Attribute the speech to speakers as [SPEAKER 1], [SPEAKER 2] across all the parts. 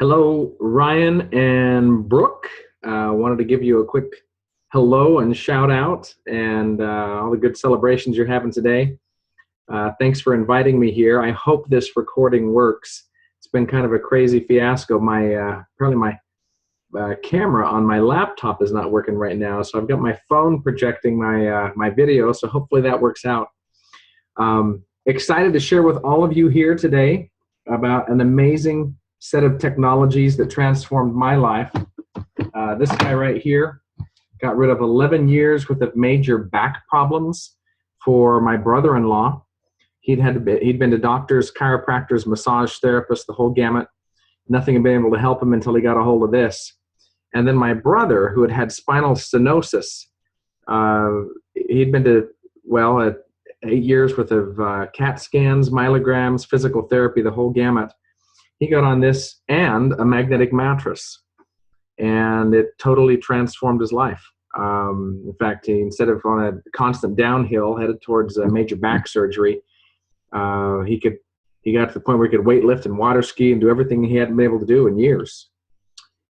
[SPEAKER 1] Hello, Ryan and Brooke. Wanted to give you a quick hello and shout out and all the good celebrations you're having today. Thanks for inviting me here. I hope this recording works. It's been kind of a crazy fiasco. Apparently my camera on my laptop is not working right now, so I've got my phone projecting my video, so hopefully that works out. Excited to share with all of you here today about an amazing set of technologies that transformed my life. This guy right here got rid of 11 years worth of major back problems for my brother-in-law. He'd been to doctors, chiropractors, massage therapists, the whole gamut. Nothing had been able to help him until he got a hold of this. And then my brother, who had had spinal stenosis, he'd been to, 8 years worth of CAT scans, myelograms, physical therapy, the whole gamut. He got on this and a magnetic mattress, and it totally transformed his life. In fact, instead of on a constant downhill headed towards a major back surgery, he got to the point where he could weight lift and water ski and do everything he hadn't been able to do in years.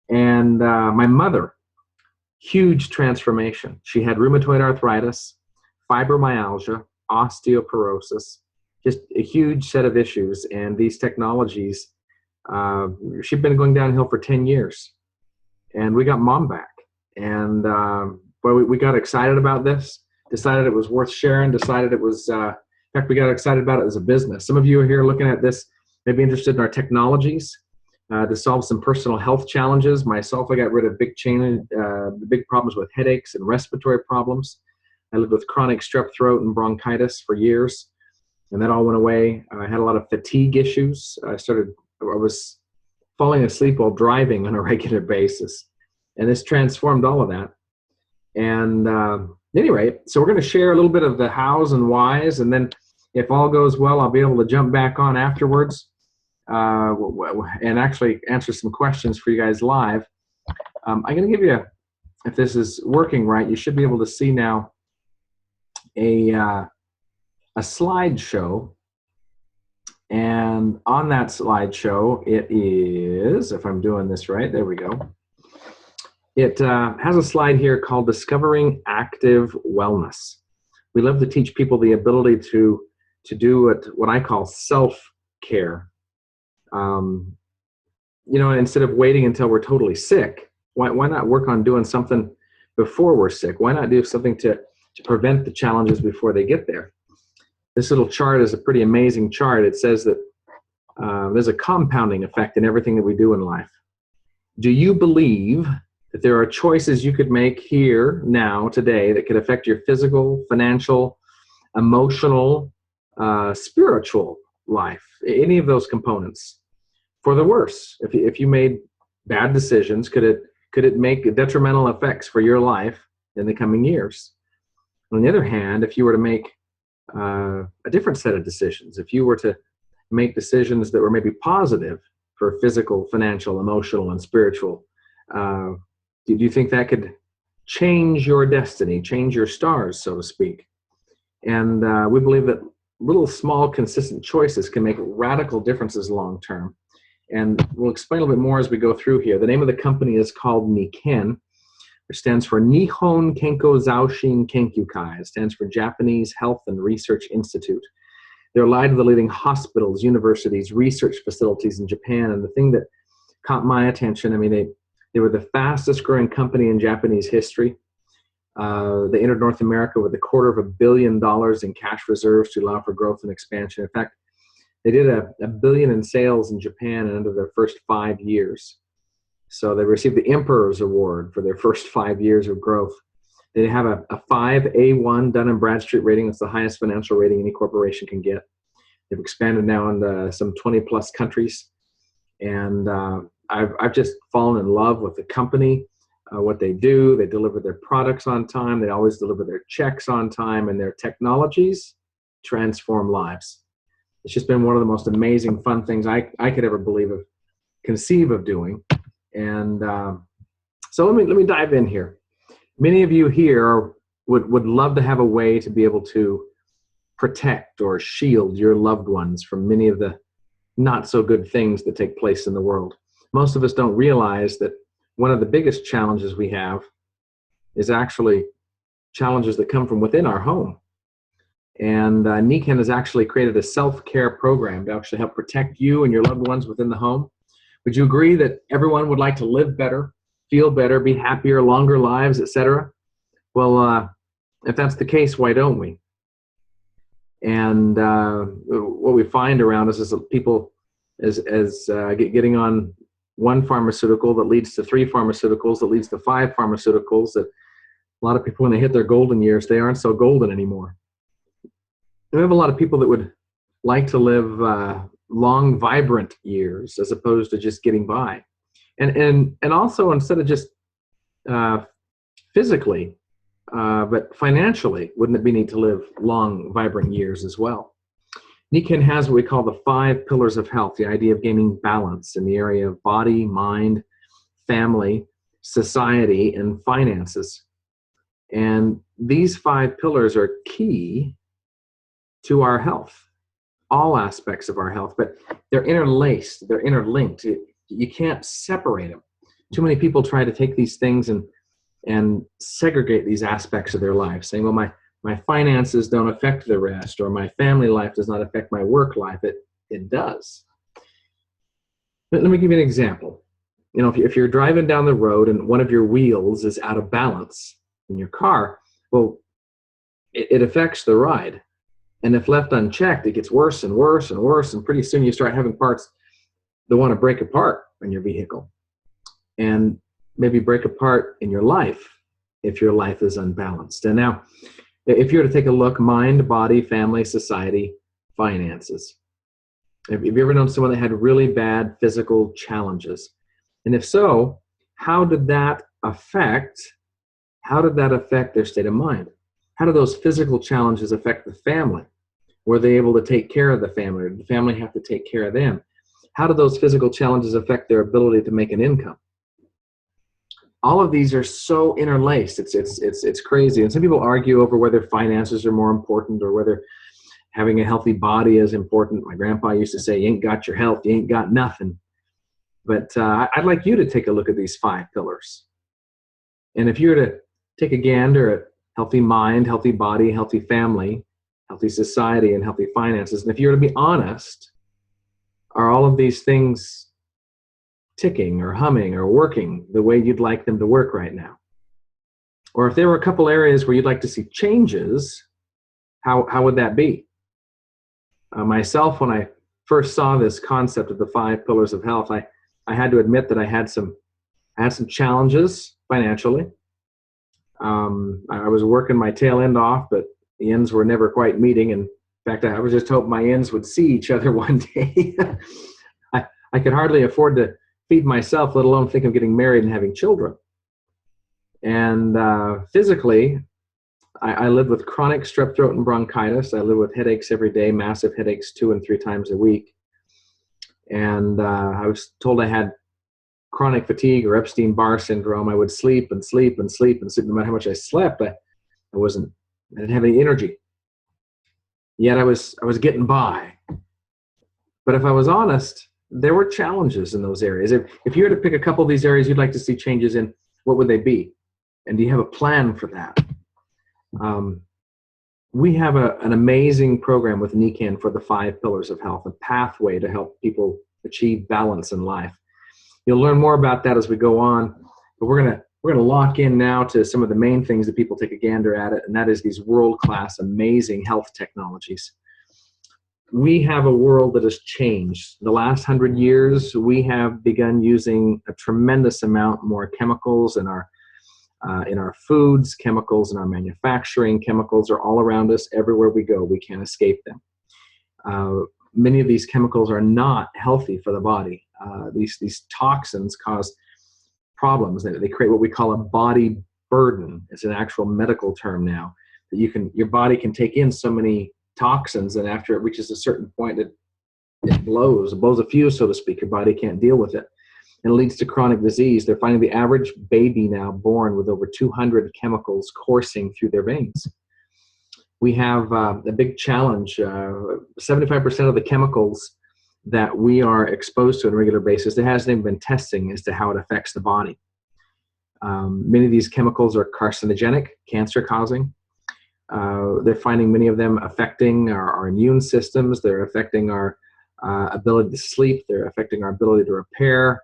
[SPEAKER 1] And my mother, huge transformation. She had rheumatoid arthritis, fibromyalgia, osteoporosis, just a huge set of issues. And these technologies, she'd been going downhill for 10 years. And we got mom back. And we got excited about this, decided it was worth sharing, decided it was, in fact, we got excited about it as a business. Some of you are here looking at this, may be interested in our technologies to solve some personal health challenges. Myself, I got rid of big problems with headaches and respiratory problems. I lived with chronic strep throat and bronchitis for years, and that all went away. I had a lot of fatigue issues. I was falling asleep while driving on a regular basis, and this transformed all of that. And anyway, so we're going to share a little bit of the hows and whys, and then if all goes well, I'll be able to jump back on afterwards and actually answer some questions for you guys live. I'm going to give you, if this is working right, you should be able to see now a slideshow. And on that slideshow, it is, if I'm doing this right, there we go. It has a slide here called Discovering Active Wellness. We love to teach people the ability to do what I call self-care. Instead of waiting until we're totally sick, why not work on doing something before we're sick? Why not do something to prevent the challenges before they get there? This little chart is a pretty amazing chart. It says that there's a compounding effect in everything that we do in life. Do you believe that there are choices you could make here, now, today, that could affect your physical, financial, emotional, spiritual life, any of those components, for the worse? If you made bad decisions, could it make detrimental effects for your life in the coming years? On the other hand, if you were to make a different set of decisions, if you were to make decisions that were maybe positive for physical, financial, emotional, and spiritual, do you think that could change your destiny, change your stars, so to speak? And we believe that little, small, consistent choices can make radical differences long term. And we'll explain a little bit more as we go through here. The name of the company is called Nicon, which stands for Nihon Kenko Zaoshin Kenkyukai. It stands for Japanese Health and Research Institute. They're allied to the leading hospitals, universities, research facilities in Japan. And the thing that caught my attention, they were the fastest growing company in Japanese history. They entered North America with $250 million in cash reserves to allow for growth and expansion. In fact, they did $1 billion in sales in Japan under their first 5 years. So they received the Emperor's Award for their first 5 years of growth. They have a 5A1 Dun & Bradstreet rating. That's the highest financial rating any corporation can get. They've expanded now into some 20 plus countries. And I've just fallen in love with the company, what they do. They deliver their products on time. They always deliver their checks on time, and their technologies transform lives. It's just been one of the most amazing, fun things I could ever conceive of doing. And so let me dive in here. Many of you here would love to have a way to be able to protect or shield your loved ones from many of the not so good things that take place in the world. most of us don't realize that one of the biggest challenges we have is actually challenges that come from within our home. And Nicon has actually created a self-care program to actually help protect you and your loved ones within the home. Would you agree that everyone would like to live better, feel better, be happier, longer lives, etc.? Well, if that's the case, why don't we? And what we find around us is that people getting on one pharmaceutical that leads to 3 pharmaceuticals, that leads to 5 pharmaceuticals, that a lot of people, when they hit their golden years, they aren't so golden anymore. We have a lot of people that would like to live long, vibrant years as opposed to just getting by. And also, instead of just physically, but financially, wouldn't it be neat to live long, vibrant years as well? Nicon has what we call the 5 pillars of health, the idea of gaining balance in the area of body, mind, family, society, and finances. And these 5 pillars are key to our health, all aspects of our health, but they're interlaced, they're interlinked. You can't separate them. Too many people try to take these things and segregate these aspects of their life, saying, well, my finances don't affect the rest, or my family life does not affect my work life. It does. Let me give you an example. You know, if you're driving down the road and one of your wheels is out of balance in your car, well, it affects the ride. And if left unchecked, it gets worse and worse and worse, and pretty soon you start having parts that want to break apart in your vehicle, and maybe break apart in your life if your life is unbalanced. And now, if you were to take a look, mind, body, family, society, finances. Have you ever known someone that had really bad physical challenges? And if so, how did that affect their state of mind? How do those physical challenges affect the family? Were they able to take care of the family, or did the family have to take care of them? How do those physical challenges affect their ability to make an income? All of these are so interlaced. It's crazy. And some people argue over whether finances are more important or whether having a healthy body is important. My grandpa used to say, you ain't got your health, you ain't got nothing. But I'd like you to take a look at these 5 pillars. And if you were to take a gander at healthy mind, healthy body, healthy family, healthy society, and healthy finances, and if you were to be honest, are all of these things ticking or humming or working the way you'd like them to work right now? Or if there were a couple areas where you'd like to see changes, how would that be? Myself, when I first saw this concept of the 5 pillars of health, I had to admit that I had some challenges financially. I was working my tail end off, but the ends were never quite meeting. And in fact, I was just hoping my ends would see each other one day. I could hardly afford to feed myself, let alone think of getting married and having children. And physically, I lived with chronic strep throat and bronchitis. I lived with headaches every day, massive headaches 2 and 3 times a week. And I was told I had chronic fatigue or Epstein-Barr syndrome. I would sleep and sleep and sleep and sleep. No matter how much I slept, I didn't have any energy. Yet I was getting by. But if I was honest, there were challenges in those areas. If you were to pick a couple of these areas you'd like to see changes in, what would they be? And do you have a plan for that? We have an amazing program with Nicon for the 5 pillars of health, a pathway to help people achieve balance in life. You'll learn more about that as we go on, but we're gonna lock in now to some of the main things that people take a gander at it, and that is these world-class, amazing health technologies. We have a world that has changed. The last 100 years, we have begun using a tremendous amount more chemicals in our foods, chemicals in our manufacturing. Chemicals are all around us. Everywhere we go, we can't escape them. Many of these chemicals are not healthy for the body. These toxins cause problems. They create what we call a body burden. It's an actual medical term now. That your body can take in so many toxins, and after it reaches a certain point, it blows a fuse, so to speak. Your body can't deal with it. And it leads to chronic disease. They're finding the average baby now born with over 200 chemicals coursing through their veins. We have a big challenge. 75% of the chemicals that we are exposed to on a regular basis. There hasn't even been testing as to how it affects the body. Many of these chemicals are carcinogenic, cancer-causing. They're finding many of them affecting our immune systems. They're affecting our ability to sleep. They're affecting our ability to repair.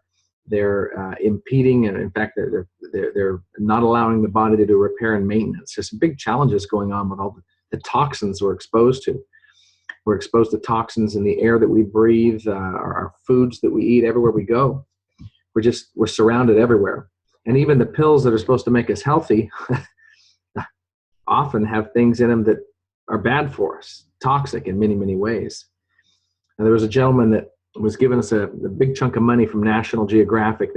[SPEAKER 1] They're impeding, and in fact, they're not allowing the body to do repair and maintenance. There's some big challenges going on with all the toxins we're exposed to. We're exposed to toxins in the air that we breathe, our foods that we eat, everywhere we go. We're surrounded everywhere. And even the pills that are supposed to make us healthy often have things in them that are bad for us, toxic in many, many ways. And there was a gentleman that was giving us a big chunk of money from National Geographic.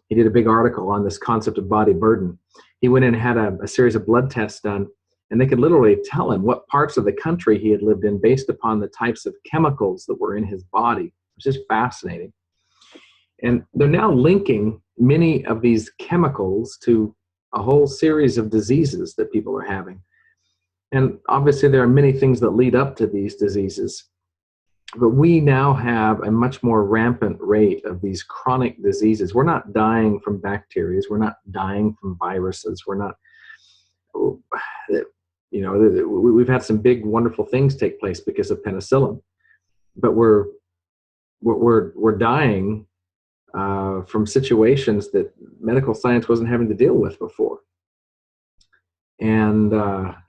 [SPEAKER 1] He did a big article on this concept of body burden. He went in and had a series of blood tests done, and they could literally tell him what parts of the country he had lived in based upon the types of chemicals that were in his body. It's just fascinating. And they're now linking many of these chemicals to a whole series of diseases that people are having. And obviously there are many things that lead up to these diseases. But we now have a much more rampant rate of these chronic diseases. We're not dying from bacteria. We're not dying from viruses. We're not, we've had some big, wonderful things take place because of penicillin. But we're dying from situations that medical science wasn't having to deal with before. And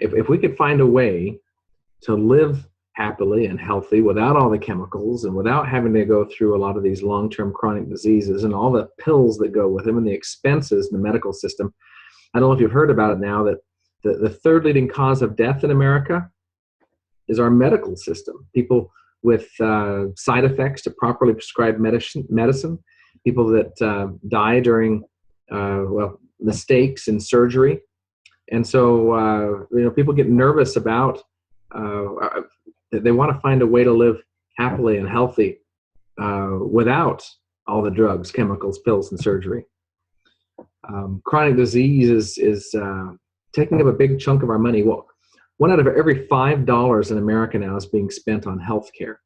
[SPEAKER 1] if we could find a way to live happily and healthy without all the chemicals and without having to go through a lot of these long-term chronic diseases and all the pills that go with them and the expenses in the medical system. I don't know if you've heard about it now, that the third leading cause of death in America is our medical system. People with side effects to properly prescribed medicine, people that die during mistakes in surgery. And so people get nervous about they want to find a way to live happily and healthy without all the drugs, chemicals, pills, and surgery. Chronic disease is taking up a big chunk of our money. Well, 1 out of every $5 in America now is being spent on health care.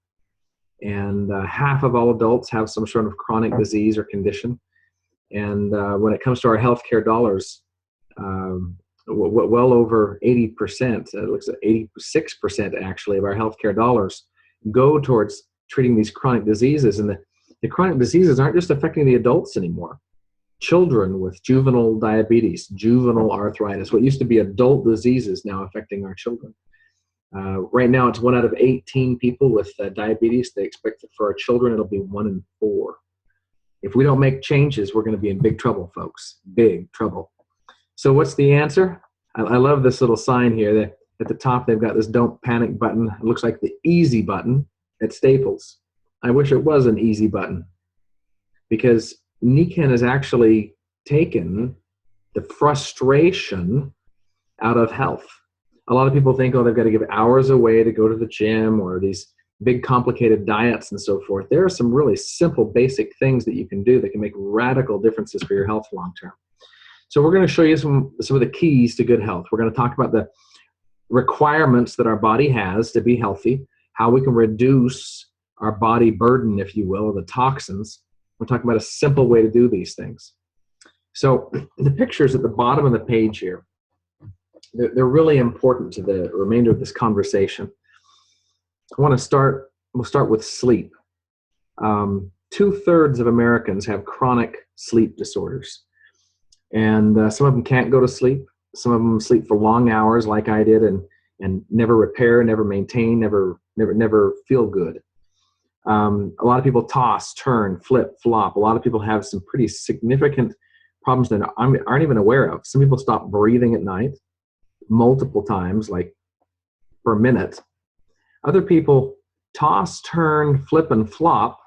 [SPEAKER 1] And half of all adults have some sort of chronic disease or condition. And when it comes to our health care dollars, well over 80%, it looks at 86% actually of our healthcare dollars go towards treating these chronic diseases. And the chronic diseases aren't just affecting the adults anymore. Children with juvenile diabetes, juvenile arthritis, what used to be adult diseases now affecting our children. Right now it's 1 out of 18 people with diabetes. They expect that for our children it'll be 1 in 4. If we don't make changes, we're going to be in big trouble, folks. Big trouble. So what's the answer? I love this little sign here. At the top, they've got this "Don't Panic" button. It looks like the easy button at Staples. I wish it was an easy button, because Nicon has actually taken the frustration out of health. A lot of people think, oh, they've got to give hours away to go to the gym or these big complicated diets and so forth. There are some really simple, basic things that you can do that can make radical differences for your health long term. So we're going to show you some of the keys to good health. We're going to talk about the requirements that our body has to be healthy, how we can reduce our body burden, if you will, or the toxins. We're talking about a simple way to do these things. So the pictures at the bottom of the page here, they're really important to the remainder of this conversation. We'll start with sleep. 2/3 of Americans have chronic sleep disorders. And some of them can't go to sleep. Some of them sleep for long hours like I did and never repair, never maintain, never feel good. A lot of people toss, turn, flip, flop. A lot of people have some pretty significant problems that aren't even aware of. Some people stop breathing at night multiple times, like per minute. Other people toss, turn, flip, and flop.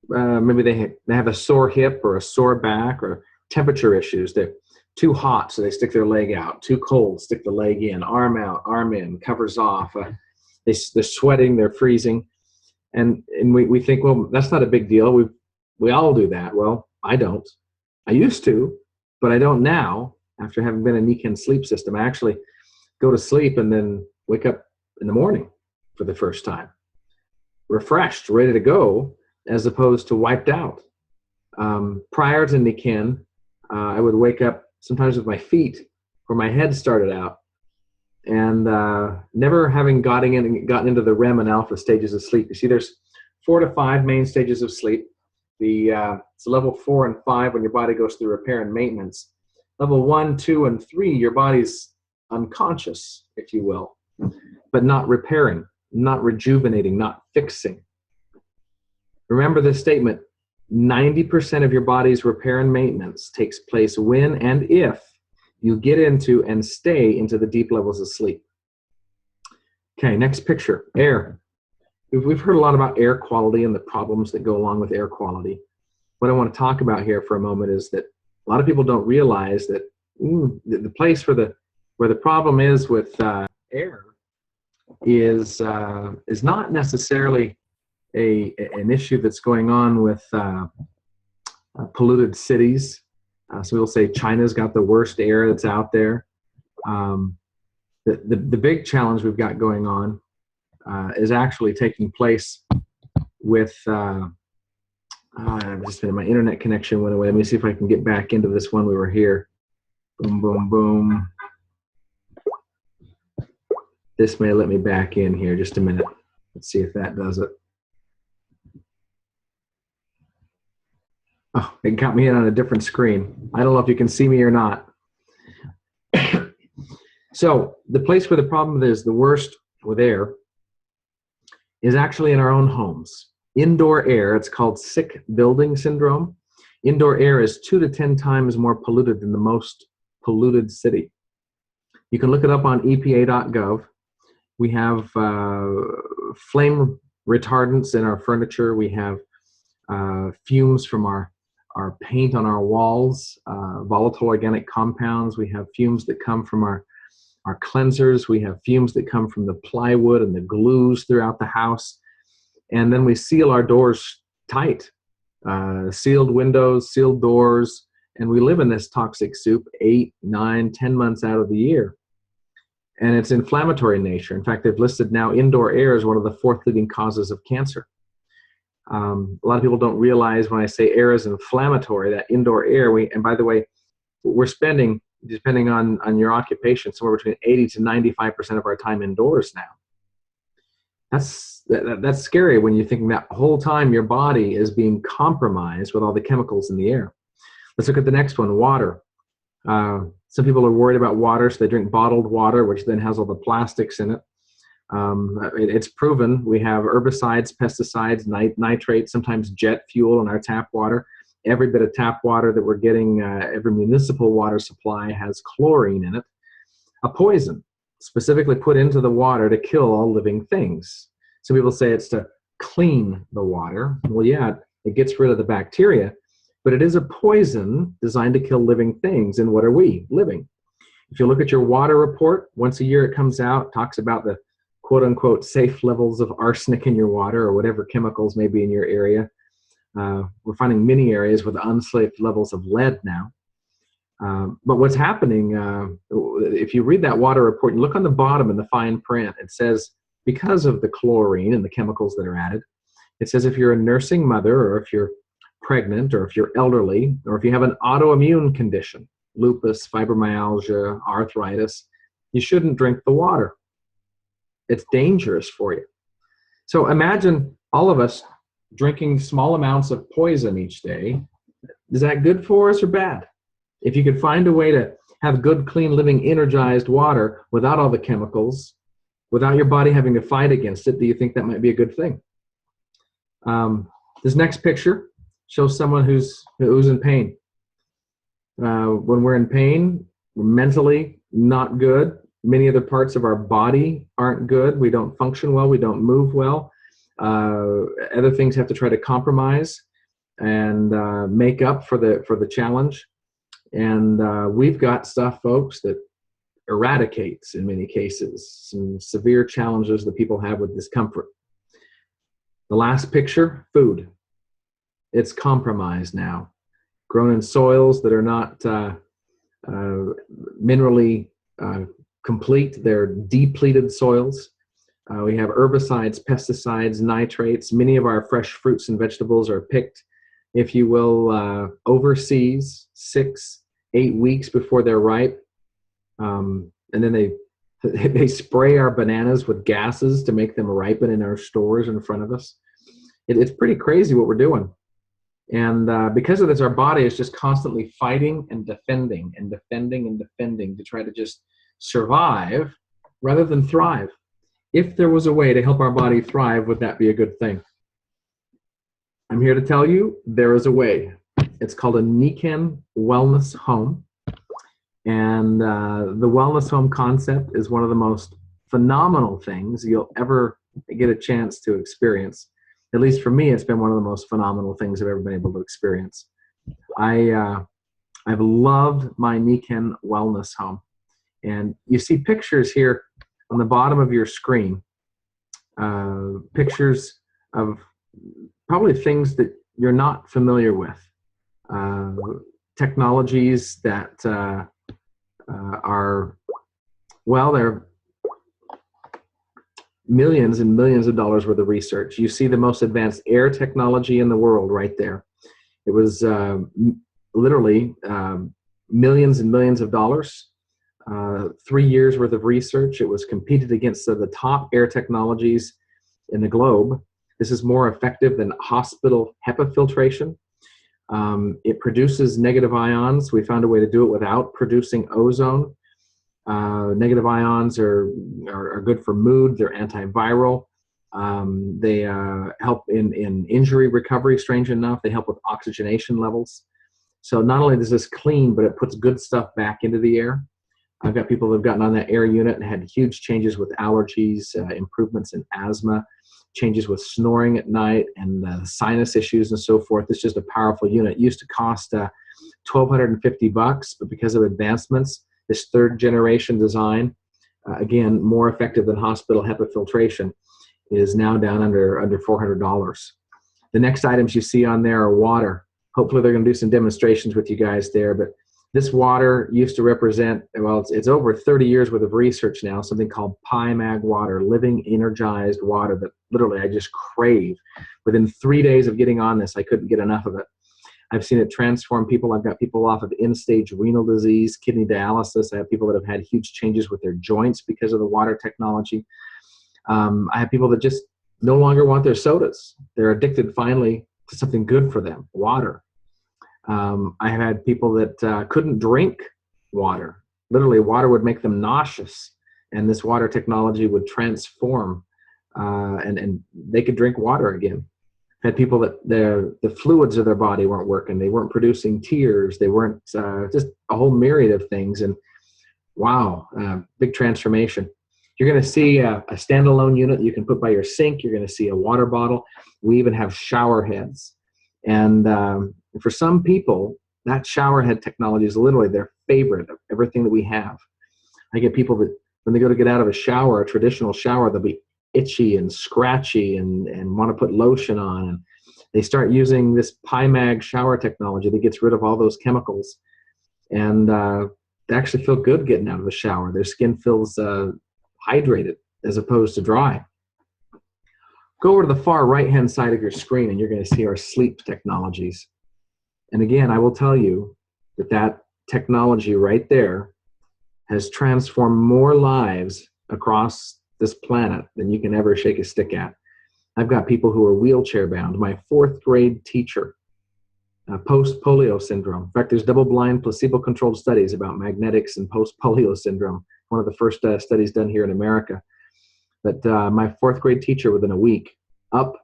[SPEAKER 1] Maybe they have a sore hip or a sore back or temperature issues. They're too hot, so they stick their leg out. Too cold, stick the leg in. Arm out, arm in, covers off. They're sweating, they're freezing. And we think, well, that's not a big deal. We all do that. Well, I don't. I used to, but I don't now. After having been a Nicon sleep system, I actually go to sleep and then wake up in the morning for the first time. refreshed, ready to go, as opposed to wiped out. Prior to Nicon, I would wake up sometimes with my feet where my head started out, and never having gotten into the REM and alpha stages of sleep. You see, there's 4 to 5 main stages of sleep. It's level 4 and 5 when your body goes through repair and maintenance. Level 1, 2, and 3, your body's unconscious, if you will, but not repairing, not rejuvenating, not fixing. Remember this statement: 90% of your body's repair and maintenance takes place when and if you get into and stay into the deep levels of sleep. Okay, next picture, air. We've heard a lot about air quality and the problems that go along with air quality. What I want to talk about here for a moment is that a lot of people don't realize that the place where the problem is with air is not necessarily an issue that's going on with polluted cities. So we'll say China's got the worst air that's out there. The big challenge we've got going on is actually taking place with, just my internet connection went away. Let me see if I can get back into this one we were here. Boom, boom, boom. This may let me back in here. Just a minute. Let's see if that does it. Oh, it got me in on a different screen. I don't know if you can see me or not. So the place where the problem is the worst with air is actually in our own homes. Indoor air, it's called sick building syndrome. Indoor air is 2 to 10 times more polluted than the most polluted city. You can look it up on EPA.gov. We have flame retardants in our furniture. We have fumes from our paint on our walls, volatile organic compounds. We have fumes that come from our cleansers. We have fumes that come from the plywood and the glues throughout the house. And then we seal our doors tight, sealed windows, sealed doors, and we live in this toxic soup 8, 9, 10 months out of the year. And it's inflammatory in nature. In fact, they've listed now indoor air as one of the 4th leading causes of cancer. A lot of people don't realize when I say air is inflammatory, that indoor air, and by the way, we're spending, depending on your occupation, somewhere between 80 to 95% of our time indoors now. That's scary when you're thinking that whole time your body is being compromised with all the chemicals in the air. Let's look at the next one, water. Some people are worried about water, so they drink bottled water, which then has all the plastics in it. It's proven we have herbicides, pesticides, nitrates, sometimes jet fuel in our tap water. Every bit of tap water that we're getting, every municipal water supply has chlorine in it, a poison specifically put into the water to kill all living things. Some people say it's to clean the water. Well, yeah, it gets rid of the bacteria, but it is a poison designed to kill living things. And what are we? Living. If you look at your water report, once a year it comes out, talks about the quote-unquote safe levels of arsenic in your water or whatever chemicals may be in your area. We're finding many areas with unsafe levels of lead now. But what's happening, if you read that water report, and look on the bottom in the fine print, it says, because of the chlorine and the chemicals that are added, it says if you're a nursing mother, or if you're pregnant, or if you're elderly, or if you have an autoimmune condition, lupus, fibromyalgia, arthritis, you shouldn't drink the water. It's dangerous for you. So imagine all of us drinking small amounts of poison each day. Is that good for us or bad? If you could find a way to have good, clean, living, energized water without all the chemicals, without your body having to fight against it, do you think that might be a good thing? This next picture shows someone who's in pain. When we're in pain, we're mentally not good. Many other parts of our body aren't good. We don't function well. We don't move well. Other things have to try to compromise and make up for the challenge. And we've got stuff, folks, that eradicates, in many cases, some severe challenges that people have with discomfort. The last picture, food. It's compromised now. Grown in soils that are not minerally complete. They're depleted soils. We have herbicides, pesticides, nitrates. Many of our fresh fruits and vegetables are picked, if you will, overseas 6, 8 weeks before they're ripe. And then they spray our bananas with gases to make them ripen in our stores in front of us. It's pretty crazy what we're doing. And because of this, our body is just constantly fighting and defending and defending and defending to try to just survive rather than thrive. If there was a way to help our body thrive, would that be a good thing? I'm here to tell you there is a way. It's called a Nicon wellness home. And the wellness home concept is one of the most phenomenal things you'll ever get a chance to experience. At least for me, it's been one of the most phenomenal things I've ever been able to experience. I've loved my Nicon wellness home. And you see pictures here on the bottom of your screen, pictures of probably things that you're not familiar with, technologies that are, well, they're millions and millions of dollars worth of research. You see the most advanced air technology in the world right there. It was literally millions and millions of dollars, 3 years worth of research. It was competed against the top air technologies in the globe. This is more effective than hospital HEPA filtration. It produces negative ions. We found a way to do it without producing ozone. Negative ions are good for mood. They're antiviral. They help in injury recovery, strange enough. They help with oxygenation levels. So not only does this clean, but it puts good stuff back into the air. I've got people that have gotten on that air unit and had huge changes with allergies, improvements in asthma, changes with snoring at night, and sinus issues and so forth. It's just a powerful unit. It used to cost $1,250, but because of advancements, this third generation design, again, more effective than hospital HEPA filtration, is now down under $400. The next items you see on there are water. Hopefully they're going to do some demonstrations with you guys there, but this water used to represent, well, it's over 30 years worth of research now, something called PyMag water, living energized water that literally I just crave. Within 3 days of getting on this, I couldn't get enough of it. I've seen it transform people. I've got people off of end-stage renal disease, kidney dialysis. I have people that have had huge changes with their joints because of the water technology. I have people that just no longer want their sodas. They're addicted finally to something good for them, water. I have had people that couldn't drink water. Literally, water would make them nauseous, and this water technology would transform, and they could drink water again. I've had people that the fluids of their body weren't working. They weren't producing tears. They weren't, just a whole myriad of things. And wow, big transformation. You're going to see a standalone unit you can put by your sink. You're going to see a water bottle. We even have shower heads. And for some people, that shower head technology is literally their favorite of everything that we have. I get people that when they go to get out of a shower, a traditional shower, they'll be itchy and scratchy and want to put lotion on. And they start using this PyMag shower technology that gets rid of all those chemicals. And they actually feel good getting out of the shower. Their skin feels hydrated as opposed to dry. Go over to the far right-hand side of your screen and you're going to see our sleep technologies. And again, I will tell you that technology right there has transformed more lives across this planet than you can ever shake a stick at. I've got people who are wheelchair bound. My 4th grade teacher, post-polio syndrome. In fact, there's double-blind placebo-controlled studies about magnetics and post-polio syndrome. One of the first studies done here in America. But my 4th grade teacher, within a week, up,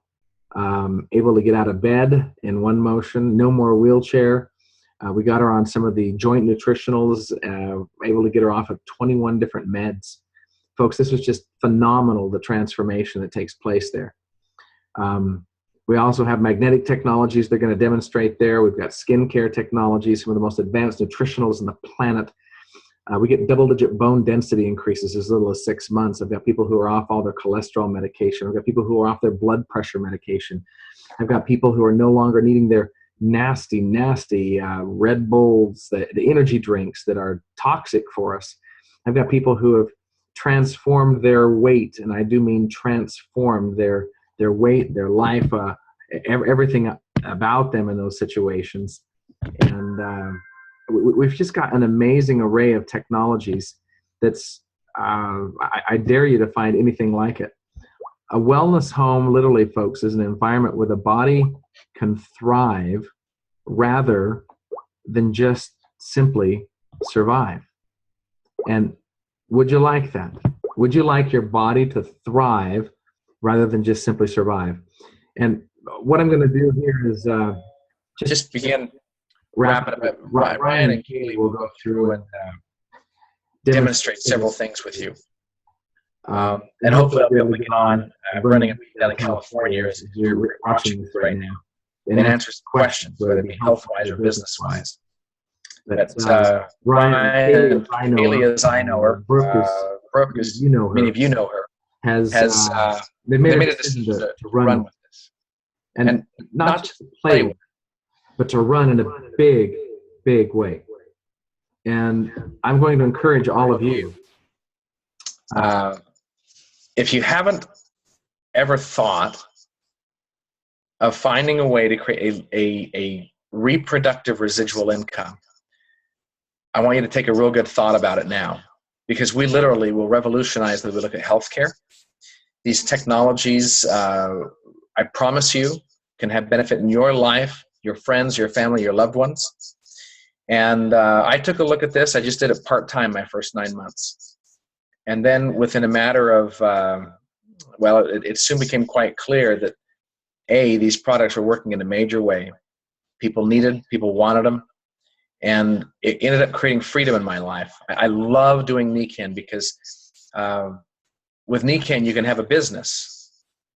[SPEAKER 1] able to get out of bed in one motion, no more wheelchair. We got her on some of the joint nutritionals, able to get her off of 21 different meds. Folks, this was just phenomenal, the transformation that takes place there. We also have magnetic technologies they're going to demonstrate there. We've got skincare technologies, some of the most advanced nutritionals on the planet. We get double-digit bone density increases as little as 6 months. I've got people who are off all their cholesterol medication. I've got people who are off their blood pressure medication. I've got people who are no longer needing their nasty Red Bulls, the energy drinks that are toxic for us. I've got people who have transformed their weight, and I do mean transformed their weight, their life, everything about them in those situations. And we've just got an amazing array of technologies that's, I dare you to find anything like it. A wellness home, literally, folks, is an environment where the body can thrive rather than just simply survive. And would you like that? Would you like your body to thrive rather than just simply survive? And what I'm going to do here is
[SPEAKER 2] just begin wrapping up. Ryan and Kaylee will go through and demonstrate several things with you. And hopefully I'll be able to get on running a meeting down in California as you're watching this right now and answer some questions, whether it be health-wise or business-wise. But Ryan and Kaylee, as I know her, Brooke, as many of you know her, has they made a decision to run with this.
[SPEAKER 1] And not just to play with, but to run in a big, big way. And I'm going to encourage all of you.
[SPEAKER 2] If you haven't ever thought of finding a way to create a reproductive residual income, I want you to take a real good thought about it now, because we literally will revolutionize the way we look at healthcare. These technologies, I promise you, can have benefit in your life, your friends, your family, your loved ones. And I took a look at this. I just did it part-time my first 9 months. And then within a matter of, it soon became quite clear that, these products were working in a major way. People wanted them. And it ended up creating freedom in my life. I love doing Nicon because with Nicon, you can have a business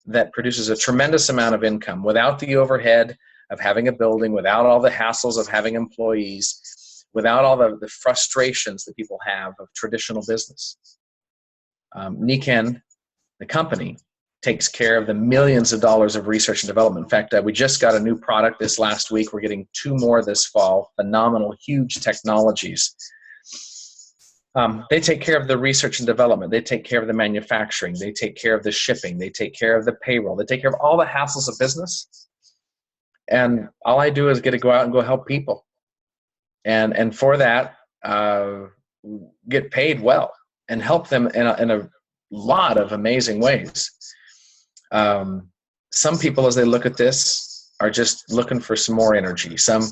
[SPEAKER 2] that produces a tremendous amount of income without the overhead of having a building, without all the hassles of having employees, without all the frustrations that people have of traditional business. Nicon, the company, takes care of the millions of dollars of research and development. In fact, we just got a new product this last week. We're getting 2 more this fall, phenomenal, huge technologies. They take care of the research and development. They take care of the manufacturing. They take care of the shipping. They take care of the payroll. They take care of all the hassles of business. And all I do is get to go out and go help people. And for that, get paid well and help them in a lot of amazing ways. Some people, as they look at this, are just looking for some more energy. Some,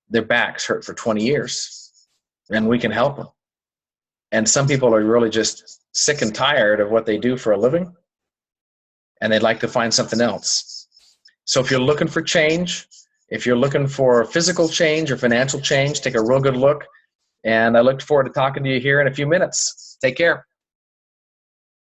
[SPEAKER 2] their backs hurt for 20 years, and we can help them. And some people are really just sick and tired of what they do for a living, and they'd like to find something else. So if you're looking for change, if you're looking for physical change or financial change, take a real good look. And I look forward to talking to you here in a few minutes. Take care.